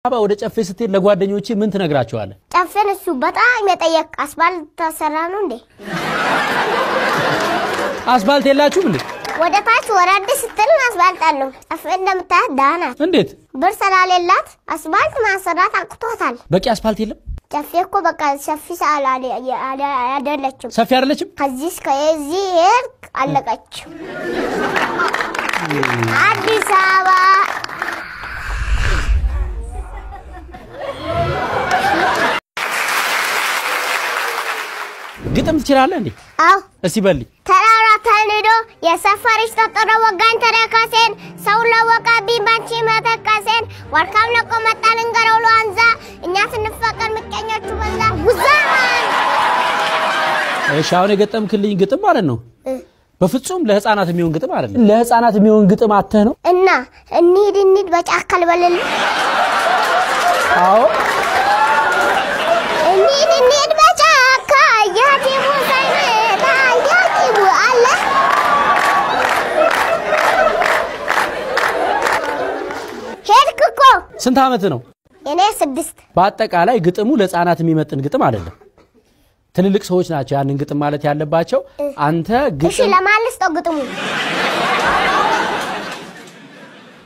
አባ ወደ ጨፌ ስትል ለጓደኞቼ ምን ትነግራቸዋለህ? ጨፌን እሱ በጣም የጠየቅ አስፋልት ተሰራ ነው እንዴ? አስፋልት የላችሁም እንዴ? ወደ ታች ወራድ ስትል አስፋልት አለው። ጨፌ እንደምታያት ዳና እንዴት ብር ስላሌላት አስፋልት ማሰራት አቅቶታል። በቂ አስፋልት የለም? ጨፌ እኮ በቃ ሰፊ ሰዓት አይደለችም። ሰፊ አይደለችም? ከዚህ ከዚህ ሄድክ አለቀች። አዲስ አበባ ግጥም ትችላለህ እንዴ? አው እስቲ በልኝ። ተራራ ተንዶ የሰፈርሽ ተጠረ ወጋን ተረካሴን ሰው ለወቃቢ ባንቺ መተካሴን ወርካም ለቆ መጣን እንገረው ለአንዛ እኛ ስንፈቀር ምቀኞቹ በዛ ጉዛማን እሺ አሁን የገጠምክልኝ ግጥም ማለት ነው? በፍጹም ለህፃናት የሚሆን ግጥም አይደለም። ለህፃናት የሚሆን ግጥም አተህ ነው? እና እንሂድ በጫካል በለል አዎ እንሂድ በጫካ ያዲቡ ሳይመጣ ያዲቡ አለ ሄድክ እኮ ስንት አመት ነው? እኔ 6 በአጠቃላይ ግጥሙ ለህፃናት የሚመጥን ግጥም አይደለም። ትልልቅ ሰዎች ናቸው ያንን ግጥም ማለት ያለባቸው። አንተ ግጥም እሺ ለማለስ ነው ግጥሙ።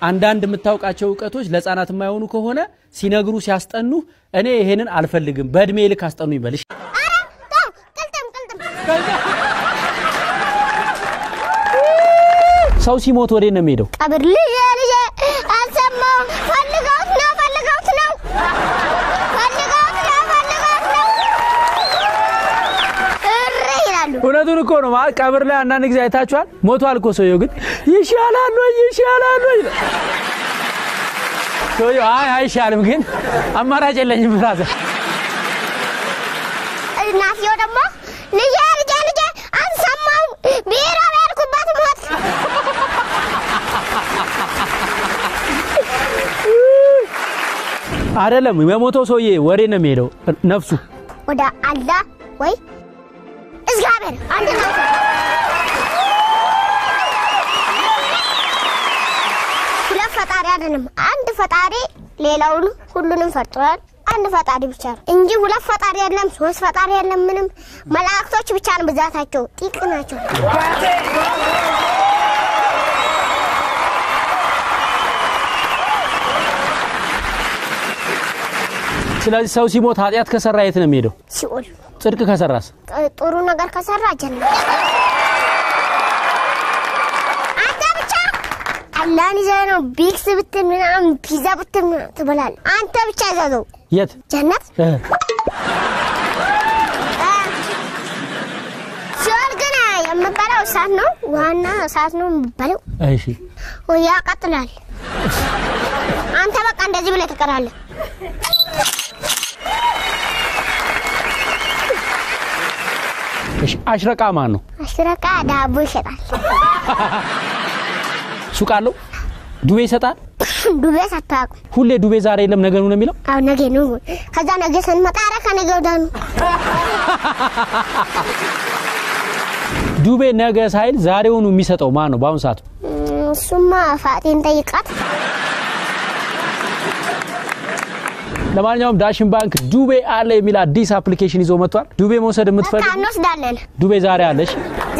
አንዳንድ የምታውቃቸው ዕውቀቶች ለህፃናት የማይሆኑ ከሆነ ሲነግሩ ሲያስጠኑ እኔ ይሄንን አልፈልግም በእድሜ ልክ አስጠኑ ይበልሽ። አረ ተው ቅልጥም ሰው ሲሞት ወዴት ነው የሚሄደው? ቀብር ልጅ አልሰማው ፈልገውት ነው እውነቱን እኮ ነው ማለት ቀብር ላይ አንዳንድ ጊዜ አይታችኋል። ሞቷል እኮ ሰውየው ግን ይሻላል ወይ ሰውየው አይሻልም ግን አማራጭ የለኝም ብራዘር። እናትየው ደግሞ ልጅ አንሰማው ቢራ ያልኩባት ሞት አይደለም የሞተው ሰውዬ ወሬ ነው የሚሄደው ነፍሱ ወደ አላህ ወይ እግዚአብሔር አንድ ነው። ሁለት ፈጣሪ አይደለም አንድ ፈጣሪ ሌላውን ሁሉንም ፈጥሯል። አንድ ፈጣሪ ብቻ እንጂ ሁለት ፈጣሪ አይደለም ሶስት ፈጣሪ አይደለም። ምንም መላእክቶች ብቻ ነው ብዛታቸው ጥቂት ናቸው። ስለዚህ ሰው ሲሞት ኃጢያት ከሰራ የት ነው የሚሄደው? ሲኦል። ጽድቅ ከሰራስ? ጥሩ ነገር ከሰራ ጀነት። አንተ ብቻ አላህን ይዘነው ቢክስ ብትል ምናምን ፒዛ ብትል ትበላለህ። አንተ ብቻ ይዘው የት ጀነት? ሲኦል ግን የምበላው እሳት ነው ዋና እሳት ነው የምበላው። እሺ ወያ ቀጥላል። አንተ በቃ እንደዚህ ብለህ ትቀራለህ። አሽረቃ ማን ነው? አሽረቃ ዳቦ ይሸጣል። ሱቅ አለው? ዱቤ ይሰጣል? ዱቤ ሳታውቁ ሁሌ ዱቤ ዛሬ የለም ነገ ነው የሚለው? አዎ ነገ ነው። ከዛ ነገ ስንመጣ ከነገ ወዲያ ነው። ዱቤ ነገ ሳይል ዛሬውኑ የሚሰጠው ማን ነው በአሁን ሰዓት? እሱማ ፋጤን ጠይቃት። ለማንኛውም ዳሽን ባንክ ዱቤ አለ የሚል አዲስ አፕሊኬሽን ይዞ መጥቷል። ዱቤ መውሰድ የምትፈልጉ እንወስዳለን። ዱቤ ዛሬ አለሽ?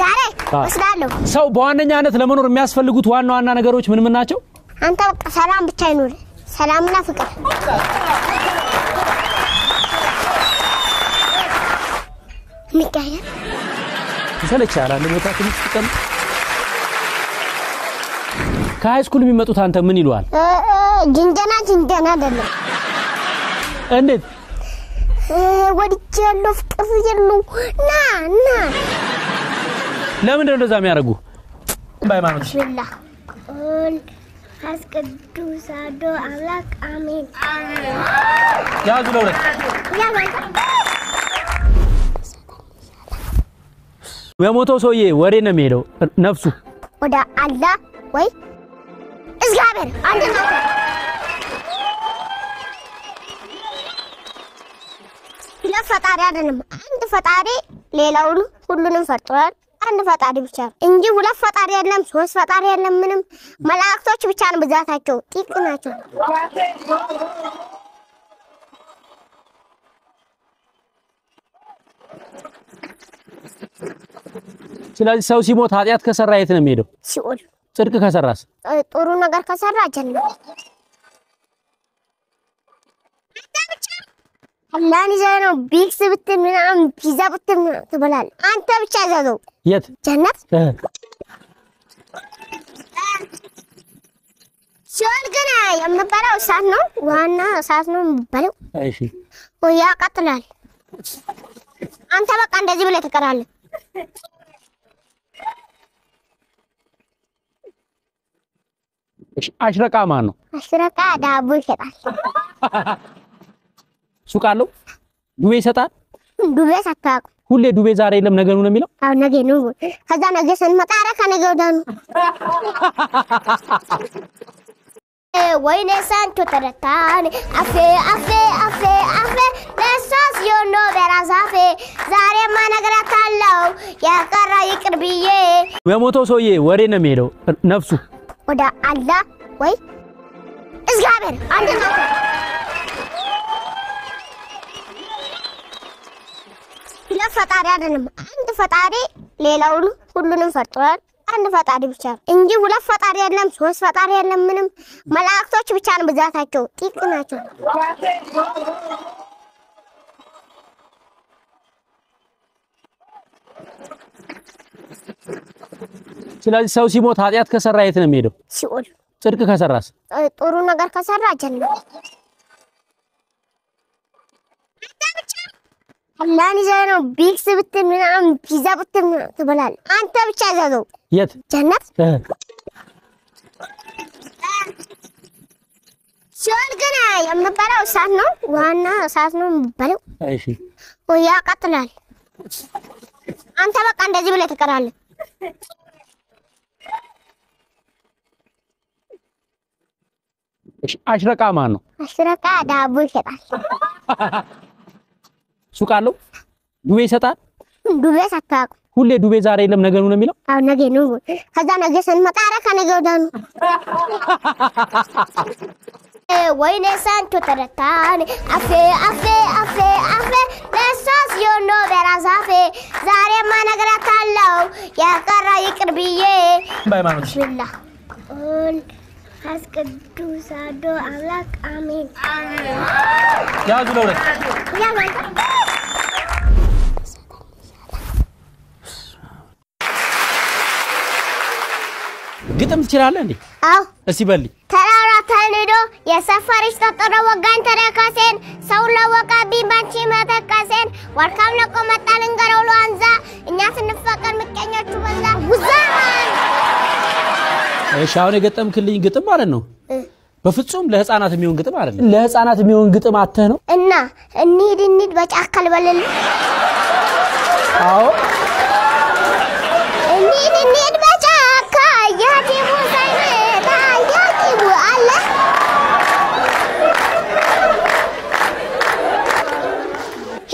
ዛሬ ወስዳለሁ። ሰው በዋነኛነት ለመኖር የሚያስፈልጉት ዋና ነገሮች ምን ናቸው? አንተ በቃ ሰላም ብቻ ይኑር። ሰላምና ፍቅር። ሚካኤል ተሰለቻላ ለሞታ ትንሽ ተቀም ከሃይስኩል የሚመጡት አንተ ምን ይሏል? ጅንጀና አይደለም። እንዴት ወድጃለሁ ፍቅር ይሉ ና ለምን እንደዛ የሚያደርጉ? በሃይማኖት ቢስሚላህ ቁል አስቀዱስ አዶ አምላክ አሜን። ያዙ ለሁለት የሞተው ሰውዬ ወሬ ነው የሚሄደው ነፍሱ ወደ አላህ ወይ እግዚአብሔር አንድ ነው። ፈጣሪ አይደለም አንድ ፈጣሪ ሌላውን ሁሉንም ፈጥሯል። አንድ ፈጣሪ ብቻ እንጂ ሁለት ፈጣሪ አይደለም ሶስት ፈጣሪ አይደለም። ምንም መላእክቶች ብቻ ነው ብዛታቸው ጥቂት ናቸው። ስለዚህ ሰው ሲሞት ኃጢያት ከሰራ የት ነው የሚሄደው? ሲኦል። ጽድቅ ከሰራስ? ጥሩ ነገር ከሰራ ጀነት። አላህን ይዘነው ቢክስ ብትል ምናምን ፒዛ ብትል ትበላለህ። አንተ ብቻ ዘዘው የት? ጀነት። ሲኦል ግን የምንበላው እሳት ነው፣ ዋና እሳት ነው የምንበላው። እሺ ወይ ያቃጥላል። አንተ በቃ እንደዚህ ብለህ ትቀራለህ። እሺ አሽረቃ ማን ነው? አሽረቃ ዳቦ ይሸጣል። ሱቅ አለው? ዱቤ ይሰጣል? ዱቤ ሳታውቅ ሁሌ ዱቤ ዛሬ የለም ነገ ነው የሚለው? አዎ ነገ ነው። ከዛ ነገ ስንመጣ ኧረ ከነገ ወዲያ ነው። ወይኔ ሳንቾ ተረታን አፌ አፌ አፌ አፌ ለሳስ yono በራዛፌ ዛሬማ ነግራታለው ያቀራ ይቅር ብዬ። የሞተው ሰውዬ ወሬ ነው የሚሄደው ነፍሱ ወደ አላህ ወይ እግዚአብሔር አንድ ነው። ለፈጣሪ አይደለም አንድ ፈጣሪ ሌላውን ሁሉንም ፈጥሯል። አንድ ፈጣሪ ብቻ እንጂ ሁለት ፈጣሪ የለም፣ ሶስት ፈጣሪ የለም። ምንም መላእክቶች ብቻ ነው ብዛታቸው ጥቂት ናቸው። ስለዚህ ሰው ሲሞት ኃጢያት ከሰራ የት ነው የሚሄደው? ሲኦል። ጽድቅ ከሰራስ? ጥሩ ነገር ከሰራ ጀነት። አላህን ይዘነው ቢክስ ብትል ምናምን ፒዛ ብትል ትበላለህ። አንተ ብቻ ዘዘው የት? ጀነት። ሲኦል ግን የምንበላው እሳት ነው፣ ዋና እሳት ነው የምንበላው። እሺ ወይ ያቃጥላል። አንተ በቃ እንደዚህ ብለህ ትቀራለህ። እሺ አሽረቃ ማን ነው? አሽረቃ ዳቦ ይሸጣል። ሱቅ አለው? ዱቤ ይሰጣል? ዱቤ ሳታውቅ ሁሌ ዱቤ ዛሬ የለም ነገ ነው የሚለው? አዎ ነገ ነው። ከዛ ነገ ስንመጣ ኧረ ከነገ ወዲያ ነው። ወይኔ ሳንቾ ተረታን አፌ አፌ አፌ አፌ ለሳስ yono በራዛፌ ዛሬማ ነግራታለው ያቀራ ይቅር ብዬ። በሃይማኖት ቢስሚላህ ቁል አስቀዱስ አዶ አምላክ አሜን። ያዙ ለውረት ግጥም ትችላለህ እንዴ? አዎ እስቲ በልኝ። ተራራ ተንዶ የሰፈርሽ ተጠረ ወጋኝ ተረካሴን ሰው ለወቃብኝ ባንቺ መተካሴን ወርካም ለቆ መጣ ልንገረው ለዋንዛ እኛ ስንፈቀር ምቀኞቹ በዛ ውዛማን። እሺ አሁን የገጠምክልኝ ግጥም ማለት ነው በፍጹም ለህፃናት የሚሆን ግጥም አይደለም። ለህፃናት የሚሆን ግጥም አተህ ነው እና እንሂድ በጫካ ልበልል። አዎ እንሂድ በጫካ ያዲቡ ሳይመጣ ያዲቡ አለ።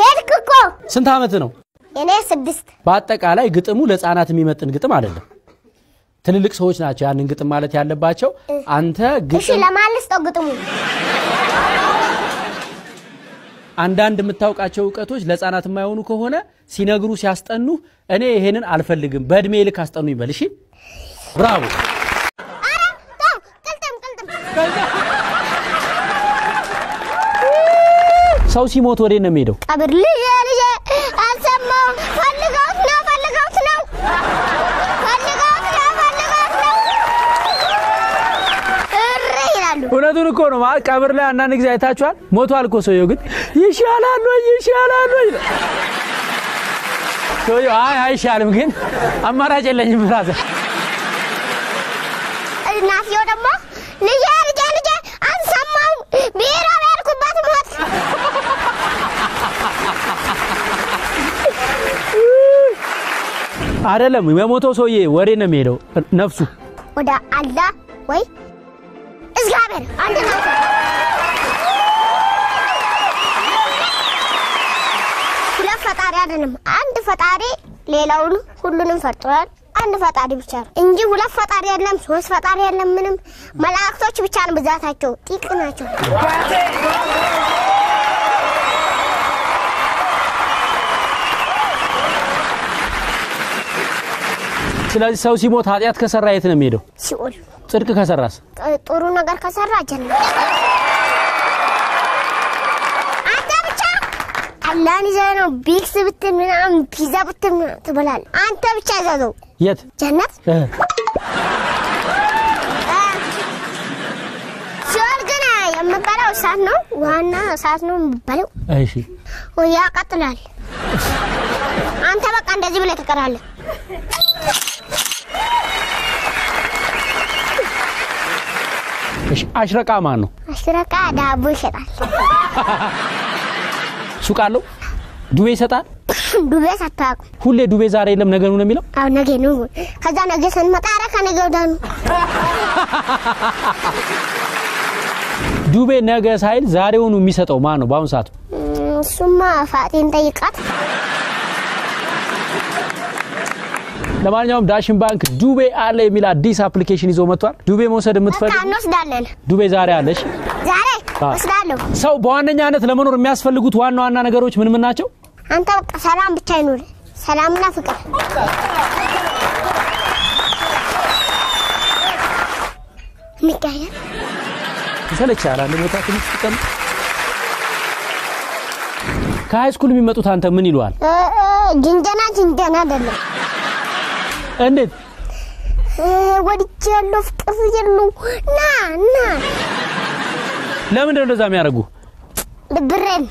ሄድክ እኮ። ስንት አመት ነው? እኔ 6። በአጠቃላይ ግጥሙ ለህፃናት የሚመጥን ግጥም አይደለም። ትልልቅ ሰዎች ናቸው ያንን ግጥም ማለት ያለባቸው። አንተ ግጥም እሺ ለማለስ ነው ግጥሙ። አንዳንድ የምታውቃቸው ዕውቀቶች ለህፃናት የማይሆኑ ከሆነ ሲነግሩ ሲያስጠኑ እኔ ይሄንን አልፈልግም በእድሜ ልክ አስጠኑኝ በል። እሺ ብራቮ። አረ ተው ቅልጥም ሰው ሲሞት ወዴት ነው የሚሄደው? ቀብር። ልጄ አልሰማው ፈልገውት ነው ይላሉ። እውነቱን እኮ ነው። ቀብር ላይ አንዳንድ ጊዜ አይታችኋል። ሞቷል እኮ ሰውየው ግን ይሻላል ወይ ሰውየው አይሻልም ግን አማራጭ የለኝም ብራዘር። እናትየው ደግሞ ልጄ አልሰማው ቢራ ያልኩባት ሞት። አይደለም የሞተው ሰውዬ ወሬ ነው የሚሄደው ነፍሱ ወደ አላህ ወይ እግዚአብሔር አንድ ነው። ሁለት ፈጣሪ አይደለም አንድ ፈጣሪ ሌላውን ሁሉንም ፈጥሯል። አንድ ፈጣሪ ብቻ እንጂ ሁለት ፈጣሪ የለም፣ ሶስት ፈጣሪ የለም። ምንም መላእክቶች ብቻ ነው ብዛታቸው ጥቂት ናቸው። ስለዚህ ሰው ሲሞት ኃጢያት ከሰራ የት ነው የሚሄደው ሲኦል ጽድቅ ከሰራስ ጥሩ ነገር ከሰራ ጀነት አንተ ብቻ አላህን ይዘነው ቢክስ ብትን ምናምን ፒዛ ብትን ትበላል አንተ ብቻ ይዘው የት ጀነት ሲኦል ግን የምበላው ሳት ነው ዋና ሳት ነው የምበላው እሺ ወያ ቀጥላል አንተ በቃ እንደዚህ ብለህ ተቀራለህ እሺ አሽረቃ ማን ነው አሽረቃ ዳቦ ይሸጣል ሱቅ አለው ዱቤ ይሰጣል ዱቤ ሳታውቅ ሁሌ ዱቤ ዛሬ የለም ነገ ነው የሚለው አዎ ነገ ነው ከዛ ነገ ስንመጣ አረካ ነገ ወዳኑ ዱቤ ነገ ሳይል ዛሬውኑ የሚሰጠው ማን ነው ባሁን ሰዓት እሱማ ፋጤን ጠይቃት ለማንኛውም ዳሽን ባንክ ዱቤ አለ የሚል አዲስ አፕሊኬሽን ይዞ መጥቷል ዱቤ መውሰድ የምትፈልጉ እንወስዳለን ዱቤ ዛሬ አለሽ ዛሬ ወስዳለሁ ሰው በዋነኛነት ለመኖር የሚያስፈልጉት ዋና ነገሮች ምን ናቸው አንተ በቃ ሰላም ብቻ ይኑር ሰላምና ፍቅር ሚካያ ሰለቻላ ለሞታ ትንሽ ተቀም ከሃይስኩል የሚመጡት አንተ ምን ይሏል ጅንጀና አይደለም እንዴት ወዲቻለሁ ፍቅር ይሉ ና ለምን እንደዛ የሚያደርጉ ድብረን